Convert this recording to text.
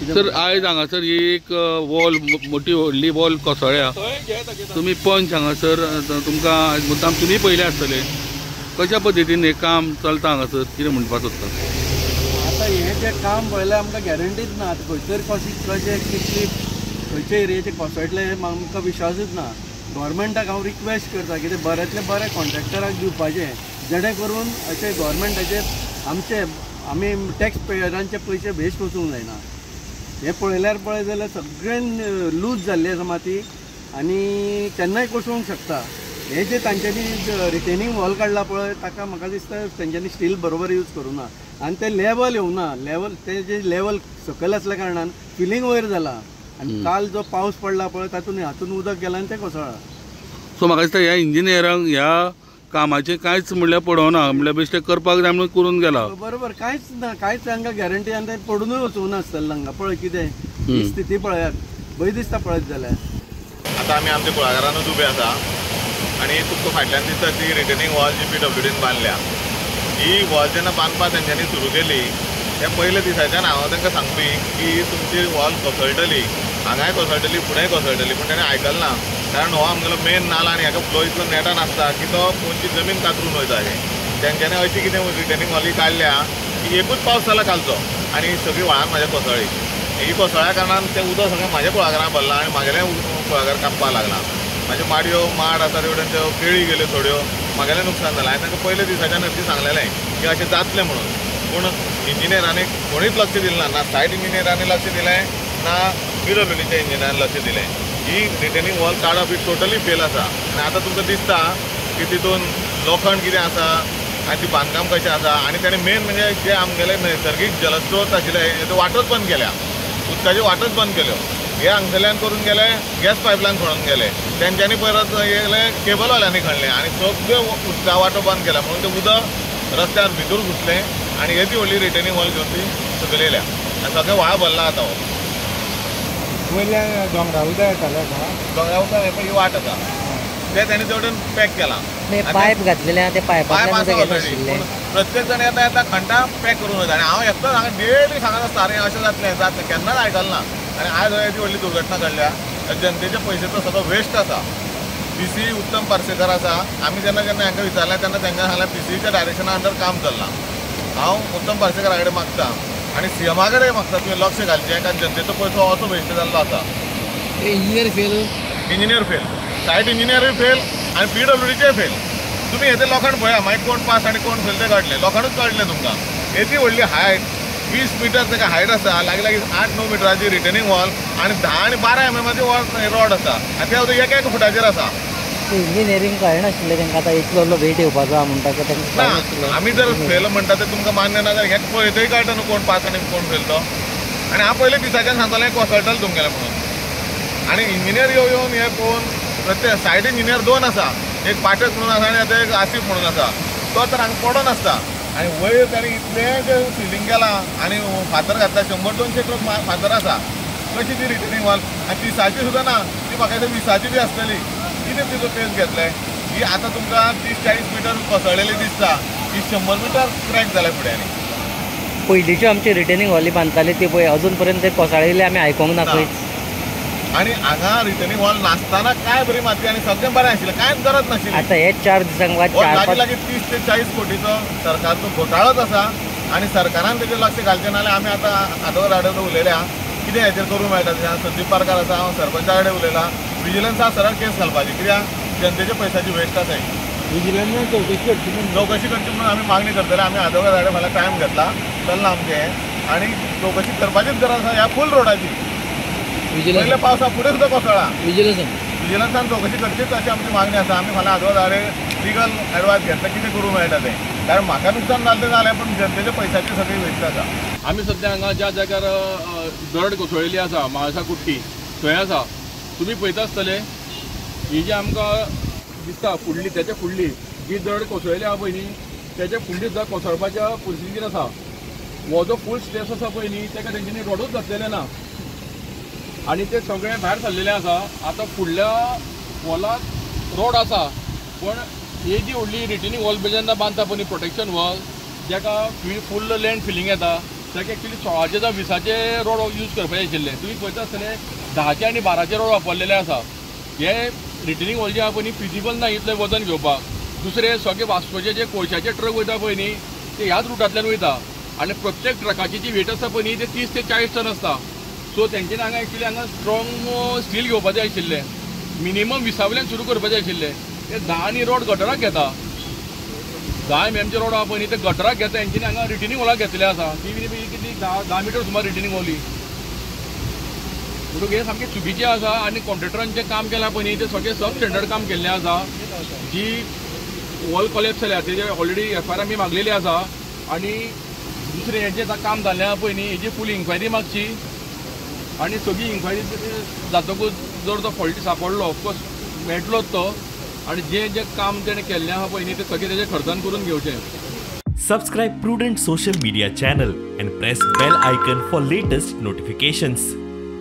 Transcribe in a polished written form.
Sir आयज हांगासर एक वॉल मोठी व्हडली वॉल कोसळ्या तुम्ही पंच हांगासर तुमकां मुद्दाम तुमी पयले आसतले कशा पद्दतीन हे काम चलता हांगासर कितें म्हणपाक सोदता? आता हे जे काम पळयलें आमकां गॅरंटीच ना खंयसर कशें कितली खंयचे एरियेचे कोसळटले हे आमकां विश्वासूच ना. गव्हर्मेंटाक हांव रिक्वेस्ट करता की बऱ्यांतले बरे कॉन्ट्रॅक्टराक दिवपाचें जेणे करून अशें गव्हर्मेंटाचेर आमी टॅक्स पेयरांचे पयशे वेस्ट वचूंक जायना. हे पळयल्यार जाल्यार सगळें लूज जाल्ली आसा माती आनी केन्नाय कोसळूंक शकता. हे जे तांच्यांनी रिटेनिंग वॉल काडला पळय ताका म्हाका दिसता तेंच्यांनी स्टील बरोबर यूज करूं ना आनी ते लेवल येवना. लेवल ते जे लेवल सकयल आसल्या कारणान फिलींग वयर जाला आनी काल जो पावस पडला पळय हातून उदक गेलां आनी तें कोसळ्ळां. सो म्हाका दिसता ह्या इंजिनियरांक ह्या कामाचें कांयच म्हणल्यार पडोवना म्हणल्यार बेश्टें करपाक जाय म्हणून करून गेला. बरोबर कांयच ना कांयच तांकां गॅरंटी आनी तें पडूनय वचूंक नासतलें हांगा पळय कितें ही स्थिती पळयात भंय दिसता पळयत जाल्यार. आतां आमी आमच्या कुळागरांतूच उबे आसा आनी तुमकां फाटल्यान दिसता ती रिटेनिंग वॉल जी PWDन बांदल्या. ही वॉल जेन्ना बांदपाक तेंच्यांनी सुरू केली त्या पयल्या दिसाच्यान हांव तांकां सांगपी की तुमची वॉल कोसळटली हांगाय कोसळटली फुडेंय कोसळटली पूण ताणें आयकलें ना. कारण हो आमगेलो मेन नाला आनी हाका फ्लो इतलो नेटान आसता की तो कोणची जमीन कातरून वयता. तेंच्यांनी अशी कितें रिटेनिंग वॉली काडल्या की एकूच पावस जाला कालचो आनी सगळी व्हाळान म्हाज्या कोसळ्ळी. ही कोसळ्ळ्या कारणान तें उदक सगळें म्हाज्या कुळागरांत भरलां आनी म्हागेलें कुळागर कापपाक लागलां. म्हाज्यो माडयो माड आसा तेवटेन त्यो केळी गेल्यो थोड्यो म्हागेलें नुकसाण जालां. हांवें तांकां पयल्या दिसाच्यान अशें सांगलेलें की अशें जातलें म्हणून पूण इंजिनियरांनी कोणीच लक्ष दिलें ना सायट इंजिनियरांनी लक्ष दिलें ना PWDच्या इंजिनियरांनी लक्ष दिलें. ही रिटेनिंग वॉल काडप ही टोटली फेल आसा आनी आतां तुमकां दिसता की तितून लोखंड कितें आसा आनी ती बांदकाम कशें आसा आनी ताणें मेन म्हणजे जे आमगेले नैसर्गीक जलस्रोत आशिल्ले ते वाटच बंद केल्या. उदकाच्यो वाटच बंद केल्यो. हे हांगसरल्यान करून गेले गॅस पायपलायन खणून गेले तेंच्यांनी परत येयले केबलवाल्यांनी खणलें आनी सगळे उदका वाटो बंद केला म्हणून तें उदक रस्त्यार भितर घुसलें आनी येदी व्हडली रिटेनिंग वॉल घेवन ती सकयल येयल्या आनी सगळें व्हाळ भरला आतां. हो वयल्यान दोंगरा उदक येतालें दोंगरा उदक हे पळय ही वाट आसा ते तेणी तेवटेन पॅक केलां. पायप घातलेले ते पायप आसा ऑलरेडी प्रत्येक जण येता येता खंटा पॅक करून वयता आनी हांव एकटोच हांगा डेली सांगत आसता अरे अशें जातलें केन्नाच आयकलें ना. आनी आयज येदी व्हडली दुर्घटना घडल्या जनतेचे पयशेचो सगळो वेस्ट आसा. PC उत्तम पार्सेकर आसा आमी जेन्ना हांकां विचारलें तेन्ना तांकां सांगलें PCच्या डायरेक्शना अंडर काम चल्लां. हांव उत्तम पार्सेकरा कडेन मागतां आनी CMA कडेन मागता तुवें लक्ष घालचें कारण जनतेचो पयसो असो वेस्ट जाल्लो आसा. इंजिनियर फेल सायट इंजिनियरूय फेल आनी PWDचेय फेल. तुमी हें तें लोखंड पळया मागीर कोण पास आनी कोण फेल तें कळटलें. लोखंडूच कळटलें तुमकां. येदी व्हडली हायट 20 मिटर ताका हायट आसा लागीं 8-9 मिटराची रिटेनिंग वॉल आनी 10 आनी 12 MMची रॉड आसा आनी ते सुद्दां एक फुटाचेर आसा. इंजिनियरींग कळनाशिल्लें तांकां आतां इतलो वेट येवपाचो आहा म्हणटा ते तांकां आमी जर फेल म्हणटा तें तुमकां मान्य ना जाल्यार हें पळयतय कळटा न्हू कोण पास आनी कोण फेल तो. आनी हांव पयल्या दिसाच्यान सांगतालें कोसळटलें तुमगेलें म्हणून आनी इंजिनियर येवन हें पळोवन प्रत्येक सायट इंजिनियर 2 आसा एक पाठक म्हणून आसा आनी आतां एक आसीफ म्हणून आसा. तो तर हांगा पडो नासता आनी वयर ताणें इतलें जें फिलींग केलां आनी फातर घातला 100-200 ट्रक फातर आसा. कशी ती रिटेनिंग वॉल आनी दिसाची सुद्दां ना ती म्हाका दिसता 20ची बी आसतली. कितें तिजो पेस घेतलें ही आतां तुमकां 30-40 मिटर कोसळलेली दिसता ही 100 मिटर क्रॅक जाल्या फुडें. आनी पयलींच्यो आमची रिटेनिंग वॉली बांदताली ती पळय अजून पर्यंत ते कोसळिल्ले आमी आयकोंक ना खंयच. आनी हांगा रिटेनिंग वॉल नासतना काय बरी माती आनी सगळें बरें आशिल्लें कांयच गरज नाशिल्ली. आतां हे 4 दिसांक वा 4-5 लागीं 30 ते 40 कोटीचो सरकारचो घोटाळोच आसा आनी सरकारान तेजेर लक्ष घालचें नाल्यार आमी आतां आदवोगाद उलयल्या कितें हेचेर करूंक मेळटा. संदीप पारकार आसा हांव सरपंचा कडेन उलयलां विजिलन्सा सरळ केस घालपाची कित्याक जनतेच्या पयशाची वेस्ट आसा. विजिलन्सान चवकशी करची म्हणून आमी मागणी करतले. आमी आदवोगाद कडेन फाल्यां टायम घेतला चल्लां आमचें आनी चवकशी करपाचीच गरज आसा ह्या फूल रोडाची. पयल्या पावसा फुडें सुद्दां कोसळ्ळा. विजिलन्सान चवकशी करचीच अशी आमची मागणी आसा. आमी फाल्यां आदवोगादा कडेन लिगल एडवायस घेतला कितें करूंक मेळटा तें कारण म्हाका नुकसान जालें तें जालें पूण जनतेच्या पयशाची सगळी वेस्ट आसा. आमी सद्या हांगा ज्या जाग्यार दड कोसळिल्ली आसा म्हाळसा कुट्टी थंय आसा. तुमी पळयता आसतले ही जी आमकां दिसता फुडली तेच्या फुडली जी दड कोसळिल्ली आहा पळय न्ही तेच्या फुडली सुद्दां कोसळपाच्या परिस्थितीन आसा. हो जो फूल स्ट्रेस आसा पळय न्ही ताका तेंच्यांनी रोडूच घातलेले ना आनी ते सगळें भायर सरलेलें आसा. आतां फुडल्या वॉलाक रोड आसा पण ही जी व्हडली रिटेनिंग वॉल जेन्ना बांदता पळय प्रोटेक्शन वॉल जेका फूल लँड फिलींग येता ताका एक्चुली 16चे जावं 20चे रोड यूज करपाचे आशिल्ले. तुमी पळयता आसतले 10चे आनी 12चे रोड वापरलेले आसा. हे रिटर्निंग वॉल जे आहा पळय न्ही फिजिबल ना इतलें वजन घेवपाक. दुसरे सगळे वास्कोचे जे कोळशाचे ट्रक वयता पळय न्ही ते ह्याच रुटांतल्यान वयता आनी प्रत्येक ट्रकाची जी वेट आसता पळय न्ही ते 30 ते 40 टन आसता. सो तेंच्यांनी हांगा एक्चुली हांगा स्ट्रॉंग स्टील घेवपाचें आशिल्लें. मिनिमम 20 वयल्यान सुरू करपाचें आशिल्लें. ते 10 आनी रोड गटराक घेता. 10 mm रोड आहा पळय न्ही ते गटराक घेता. हेंच्यांनी हांगा रिटर्निंग वॉलाक घेतले आसा. ती कितली 10 मिटर सुमार रिटर्निंग वॉली. म्हणून हे सामकें चुकीचें आसा आनी कॉन्ट्रॅक्टरान जें काम केलां पळय न्ही तें सगळें सब स्टँडर्ड काम केल्लें आसा. जी वॉल कॉलेप्स जाल्या तेजे ऑलरेडी FIR आमी मागलेली आसा आनी दुसरें हें जें काम जाल्लें आहा पळय न्ही हेजी फूल इन्क्वायरी मागची आनी सगळी इन्क्वायरी जातकूच जर तो फॉल्टी सांपडलो ऑफकोर्स मेळटलोच तो आनी जें काम तेणें केल्लें आहा पळय न्ही तें सगळें तेजें खर्चान करून घेवचें. Subscribe Prudent social media channel and press bell icon for latest notifications.